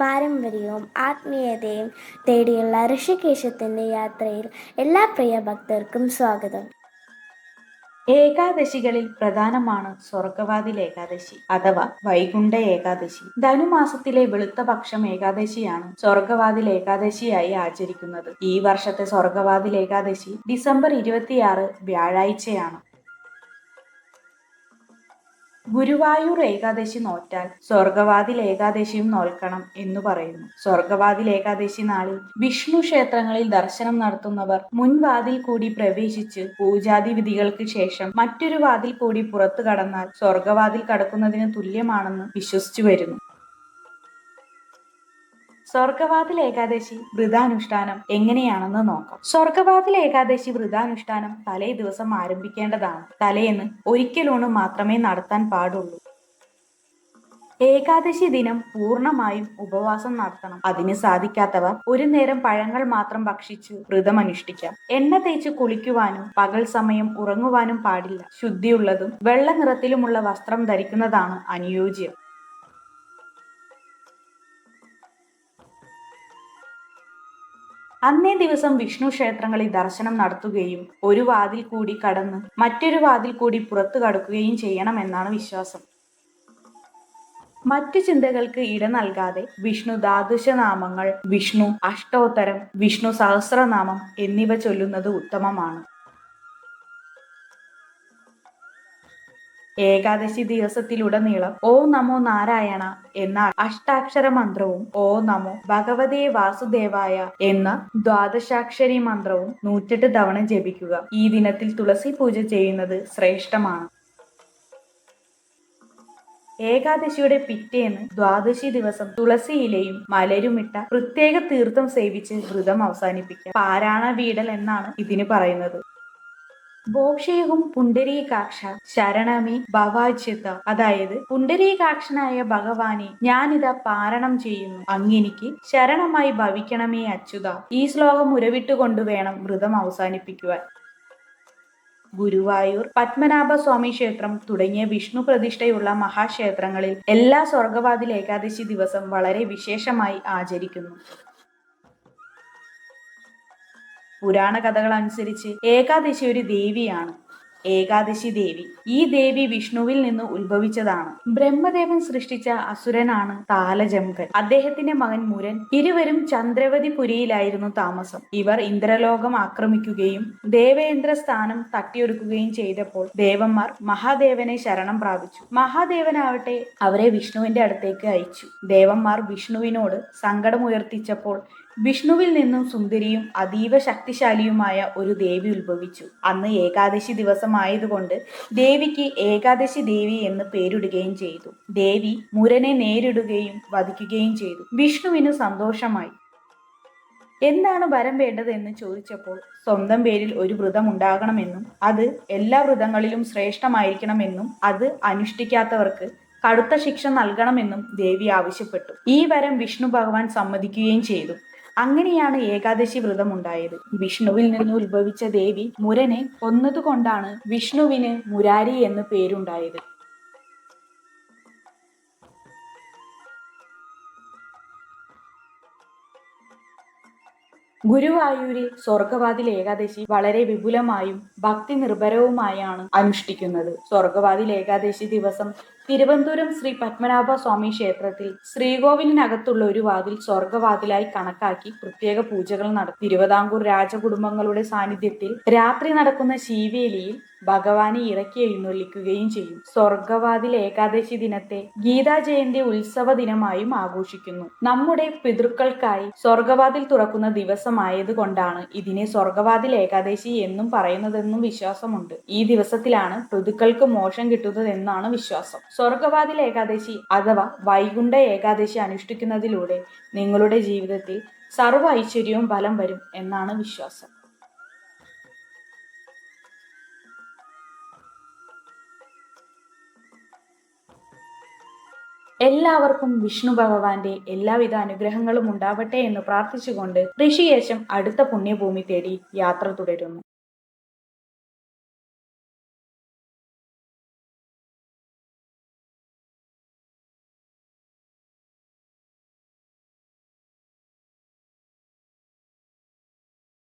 പാരമ്പര്യവും ആത്മീയതയും തേടിയുള്ള ഋഷികേശത്തിൻ്റെ യാത്രയിൽ എല്ലാ പ്രിയ ഭക്തർക്കും സ്വാഗതം. ഏകാദശികളിൽ പ്രധാനമാണ് സ്വർഗവാതിൽ ഏകാദശി അഥവാ വൈകുണ്ഠ ഏകാദശി. ധനുമാസത്തിലെ വെളുത്ത പക്ഷം ഏകാദശിയാണ് സ്വർഗവാതിൽ ഏകാദശിയായി ആചരിക്കുന്നത്. ഈ വർഷത്തെ സ്വർഗവാതിൽ ഏകാദശി ഡിസംബർ 26 വ്യാഴാഴ്ചയാണ്. ഗുരുവായൂർ ഏകാദശി നോറ്റാൽ സ്വർഗവാതിൽ ഏകാദശിയും നോൽക്കണം എന്നു പറയുന്നു. സ്വർഗവാതിൽ ഏകാദശി നാളിൽ വിഷ്ണു ക്ഷേത്രങ്ങളിൽ ദർശനം നടത്തുന്നവർ മുൻവാതിൽ കൂടി പ്രവേശിച്ച് പൂജാതി വിധികൾക്ക് ശേഷം മറ്റൊരു വാതിൽ കൂടി പുറത്തു കടന്നാൽ സ്വർഗവാതിൽ കടക്കുന്നതിന് തുല്യമാണെന്ന് വിശ്വസിച്ചു വരുന്നു. സ്വർഗവാതിൽ ഏകാദശി വ്രതാനുഷ്ഠാനം എങ്ങനെയാണെന്ന് നോക്കാം. സ്വർഗവാതിൽ ഏകാദശി വ്രതാനുഷ്ഠാനം തലേ ദിവസം ആരംഭിക്കേണ്ടതാണ്. തലേന്ന് ഒരിക്കലൂണ് മാത്രമേ നടത്താൻ പാടുള്ളൂ. ഏകാദശി ദിനം പൂർണ്ണമായും ഉപവാസം നടത്തണം. അതിന് സാധിക്കാത്തവർ ഒരു നേരം പഴങ്ങൾ മാത്രം ഭക്ഷിച്ച് വ്രതം അനുഷ്ഠിക്കാം. എണ്ണ തേച്ച് കുളിക്കുവാനും പകൽ സമയം ഉറങ്ങുവാനും പാടില്ല. ശുദ്ധിയുള്ളതും വെള്ള നിറത്തിലുമുള്ള വസ്ത്രം ധരിക്കുന്നതാണ് അനുയോജ്യം. അന്നേ ദിവസം വിഷ്ണു ക്ഷേത്രങ്ങളിൽ ദർശനം നടത്തുകയും ഒരു വാതിൽ കൂടി കടന്ന് മറ്റൊരു വാതിൽ കൂടി പുറത്തു കടക്കുകയും ചെയ്യണമെന്നാണ് വിശ്വാസം. മറ്റു ചിന്തകൾക്ക് ഇട നൽകാതെ വിഷ്ണു ദ്വാദശനാമങ്ങൾ, വിഷ്ണു അഷ്ടോത്തരം, വിഷ്ണു സഹസ്രനാമം എന്നിവ ചൊല്ലുന്നത് ഉത്തമമാണ്. ഏകാദശി ദിവസത്തിലുടനീളം ഓം നമോ നാരായണ എന്ന അഷ്ടാക്ഷര മന്ത്രവും ഓം നമോ ഭഗവതേ വാസുദേവായ എന്ന ദ്വാദശാക്ഷരി മന്ത്രവും 108 തവണ ജപിക്കുക. ഈ ദിനത്തിൽ തുളസി പൂജ ചെയ്യുന്നത് ശ്രേഷ്ഠമാണ്. ഏകാദശിയുടെ പിറ്റേന്ന് ദ്വാദശി ദിവസം തുളസി ഇലയും മലരുമിട്ട പ്രത്യേക തീർത്ഥം സേവിച്ച് വ്രതം അവസാനിപ്പിക്കുക. പാരായണ വീടൽ എന്നാണ് ഇതിന് പറയുന്നത്. ഭോക്ഷേഹും പുണ്ടരീകാക്ഷ ശരണമേ ഭവാച്യുത, അതായത് പുണ്ടരീകാക്ഷനായ ഭഗവാനെ ഞാനിതാ പാരണം ചെയ്യുന്നു, അങ്ങെനിക്ക് ശരണമായി ഭവിക്കണമേ അച്യുത. ഈ ശ്ലോകം ഉരവിട്ടുകൊണ്ട് വേണം വ്രതം അവസാനിപ്പിക്കുവാൻ. ഗുരുവായൂർ, പത്മനാഭ സ്വാമി ക്ഷേത്രം തുടങ്ങിയ വിഷ്ണു പ്രതിഷ്ഠയുള്ള മഹാക്ഷേത്രങ്ങളിൽ എല്ലാ സ്വർഗവാതിൽ ഏകാദശി ദിവസം വളരെ വിശേഷമായി ആചരിക്കുന്നു. പുരാണ കഥകൾ അനുസരിച്ച് ഏകാദശി ഒരു ദേവിയാണ്. ഏകാദശി ദേവി. ഈ ദേവി വിഷ്ണുവിൽ നിന്ന് ഉത്ഭവിച്ചതാണ്. ബ്രഹ്മദേവൻ സൃഷ്ടിച്ച അസുരനാണ് താലജംകൻ. അദ്ദേഹത്തിന്റെ മകൻ മുരൻ. ഇരുവരും ചന്ദ്രവതിപുരിയിലായിരുന്നു താമസം. ഇവർ ഇന്ദ്രലോകം ആക്രമിക്കുകയും ദേവേന്ദ്ര സ്ഥാനം തട്ടിയൊടുക്കുകയും ചെയ്തപ്പോൾ ദേവന്മാർ മഹാദേവനെ ശരണം പ്രാപിച്ചു. മഹാദേവനാവട്ടെ അവരെ വിഷ്ണുവിന്റെ അടുത്തേക്ക് അയച്ചു. ദേവന്മാർ വിഷ്ണുവിനോട് സങ്കടമുയർത്തിച്ചപ്പോൾ വിഷ്ണുവിൽ നിന്നും സുന്ദരിയും അതീവ ശക്തിശാലിയുമായ ഒരു ദേവി ഉത്ഭവിച്ചു. അന്ന് ഏകാദശി ദിവസമായതുകൊണ്ട് ദേവിക്ക് ഏകാദശി ദേവി എന്ന് പേരിടുകയും ചെയ്തു. ദേവി മുരനെ നേരിടുകയും വധിക്കുകയും ചെയ്തു. വിഷ്ണുവിന് സന്തോഷമായി. എന്താണ് വരം വേണ്ടത് എന്ന് ചോദിച്ചപ്പോൾ സ്വന്തം പേരിൽ ഒരു വ്രതം ഉണ്ടാകണമെന്നും അത് എല്ലാ വ്രതങ്ങളിലും ശ്രേഷ്ഠമായിരിക്കണമെന്നും അത് അനുഷ്ഠിക്കാത്തവർക്ക് കടുത്ത ശിക്ഷ നൽകണമെന്നും ദേവി ആവശ്യപ്പെട്ടു. ഈ വരം വിഷ്ണു ഭഗവാൻ സമ്മതിക്കുകയും ചെയ്തു. അങ്ങനെയാണ് ഏകാദശി വ്രതം ഉണ്ടായത്. വിഷ്ണുവിൽ നിന്ന് ഉത്ഭവിച്ച ദേവി മുരനെ കൊന്നതുകൊണ്ടാണ് വിഷ്ണുവിന് മുരാരി എന്ന് പേരുണ്ടായത്. ഗുരുവായൂരിൽ സ്വർഗവാതിൽ ഏകാദശി വളരെ വിപുലമായും ഭക്തി നിർഭരവുമായാണ് അനുഷ്ഠിക്കുന്നത്. സ്വർഗവാതിൽ ഏകാദശി ദിവസം തിരുവനന്തപുരം ശ്രീ പത്മനാഭ സ്വാമി ക്ഷേത്രത്തിൽ ശ്രീകോവിലിനകത്തുള്ള ഒരു വാതിൽ സ്വർഗവാതിലായി കണക്കാക്കി പ്രത്യേക പൂജകൾ നടത്തും. തിരുവിതാംകൂർ രാജകുടുംബങ്ങളുടെ സാന്നിധ്യത്തിൽ രാത്രി നടക്കുന്ന ശീവേലിയിൽ ഭഗവാനെ ഇറക്കി എഴുന്നള്ളിക്കുകയും ചെയ്യും. സ്വർഗവാതിൽ ഏകാദശി ദിനത്തെ ഗീതാ ജയന്തി ഉത്സവ ദിനമായും ആഘോഷിക്കുന്നു. നമ്മുടെ പിതൃക്കൾക്കായി സ്വർഗവാതിൽ തുറക്കുന്ന ദിവസമായത് കൊണ്ടാണ് ഇതിനെ സ്വർഗവാതിൽ ഏകാദശി എന്നും പറയുന്നതെന്നും വിശ്വാസമുണ്ട്. ഈ ദിവസത്തിലാണ് പിതൃക്കൾക്ക് മോക്ഷം കിട്ടുന്നതെന്നാണ് വിശ്വാസം. സ്വർഗവാതിൽ ഏകാദശി അഥവാ വൈകുണ്ഠ ഏകാദശി അനുഷ്ഠിക്കുന്നതിലൂടെ നിങ്ങളുടെ ജീവിതത്തിൽ സർവ്വ ഐശ്വര്യവും ബലം വരും എന്നാണ് വിശ്വാസം. എല്ലാവർക്കും വിഷ്ണു ഭഗവാന്റെ എല്ലാവിധ അനുഗ്രഹങ്ങളും ഉണ്ടാവട്ടെ എന്ന് പ്രാർത്ഥിച്ചുകൊണ്ട് ഋഷികേശം അടുത്ത പുണ്യഭൂമി തേടി യാത്ര തുടരുന്നു.